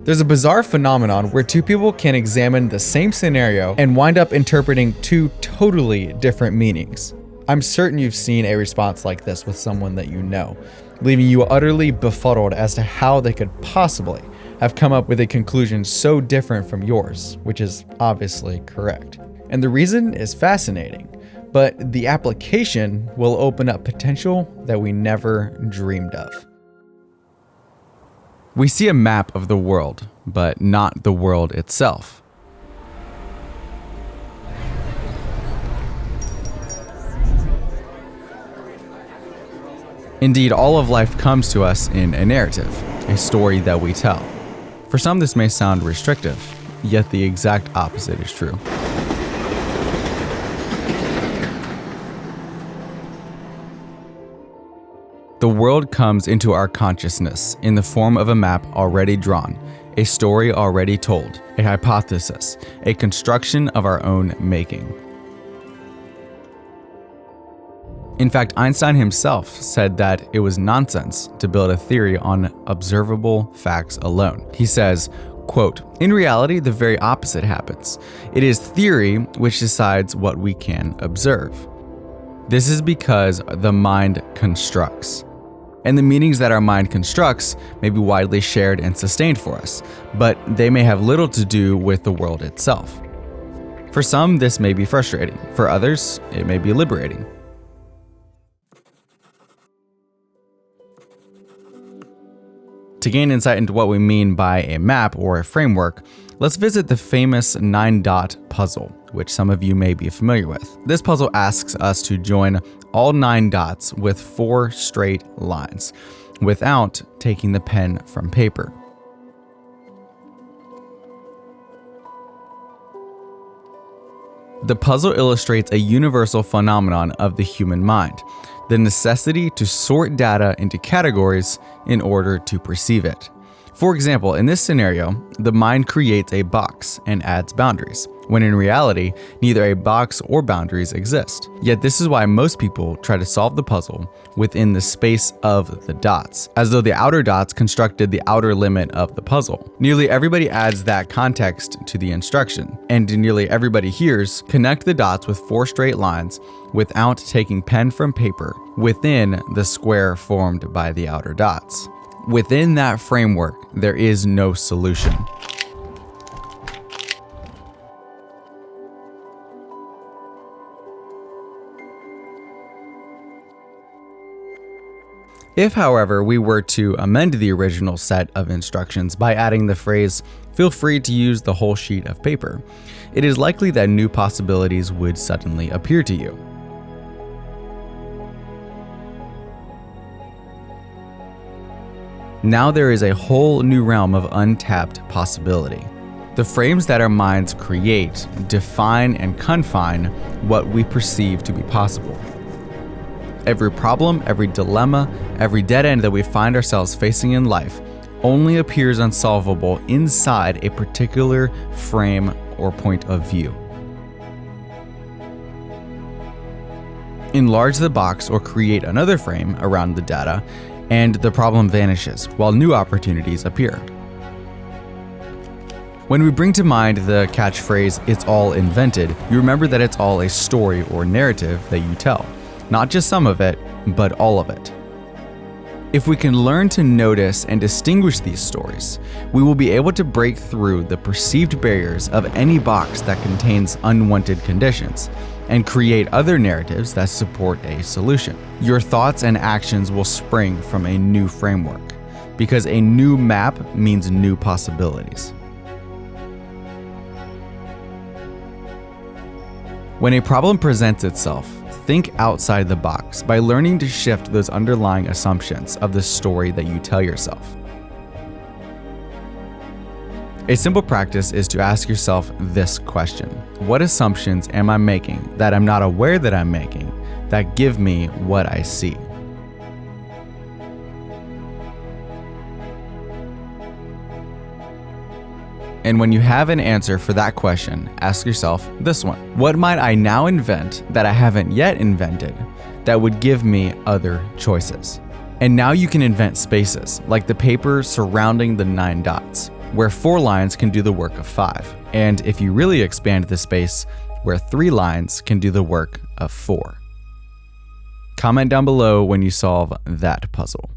There's a bizarre phenomenon where two people can examine the same scenario and wind up interpreting two totally different meanings. I'm certain you've seen a response like this with someone that you know, leaving you utterly befuddled as to how they could possibly have come up with a conclusion so different from yours, which is obviously correct. And the reason is fascinating, but the application will open up potential that we never dreamed of. We see a map of the world, but not the world itself. Indeed, all of life comes to us in a narrative, a story that we tell. For some, this may sound restrictive, yet the exact opposite is true. The world comes into our consciousness in the form of a map already drawn, a story already told, a hypothesis, a construction of our own making. In fact, Einstein himself said that it was nonsense to build a theory on observable facts alone. He says, quote, "In reality, the very opposite happens. It is theory which decides what we can observe. This is because the mind constructs. And the meanings that our mind constructs may be widely shared and sustained for us, but they may have little to do with the world itself. For some, this may be frustrating. For others, it may be liberating. To gain insight into what we mean by a map or a framework, let's visit the famous 9-dot puzzle, which some of you may be familiar with. This puzzle asks us to join all 9 dots with 4 straight lines, without taking the pen from paper. The puzzle illustrates a universal phenomenon of the human mind, the necessity to sort data into categories in order to perceive it. For example, in this scenario, the mind creates a box and adds boundaries, when in reality, neither a box or boundaries exist. Yet this is why most people try to solve the puzzle within the space of the dots, as though the outer dots constructed the outer limit of the puzzle. Nearly everybody adds that context to the instruction, and nearly everybody hears, connect the dots with 4 straight lines without taking pen from paper within the square formed by the outer dots. Within that framework, there is no solution. If, however, we were to amend the original set of instructions by adding the phrase, "Feel free to use the whole sheet of paper," it is likely that new possibilities would suddenly appear to you. Now there is a whole new realm of untapped possibility. The frames that our minds create define and confine what we perceive to be possible. Every problem, every dilemma, every dead end that we find ourselves facing in life only appears unsolvable inside a particular frame or point of view. Enlarge the box or create another frame around the data, and the problem vanishes while new opportunities appear. When we bring to mind the catchphrase, "It's all invented," you remember that it's all a story or narrative that you tell. Not just some of it, but all of it. If we can learn to notice and distinguish these stories, we will be able to break through the perceived barriers of any box that contains unwanted conditions and create other narratives that support a solution. Your thoughts and actions will spring from a new framework, because a new map means new possibilities. When a problem presents itself, think outside the box by learning to shift those underlying assumptions of the story that you tell yourself. A simple practice is to ask yourself this question: what assumptions am I making that I'm not aware that I'm making that give me what I see? And when you have an answer for that question, ask yourself this one: what might I now invent that I haven't yet invented that would give me other choices? And now you can invent spaces, like the paper surrounding the 9 dots, where 4 lines can do the work of 5. And if you really expand the space, where 3 lines can do the work of 4. Comment down below when you solve that puzzle.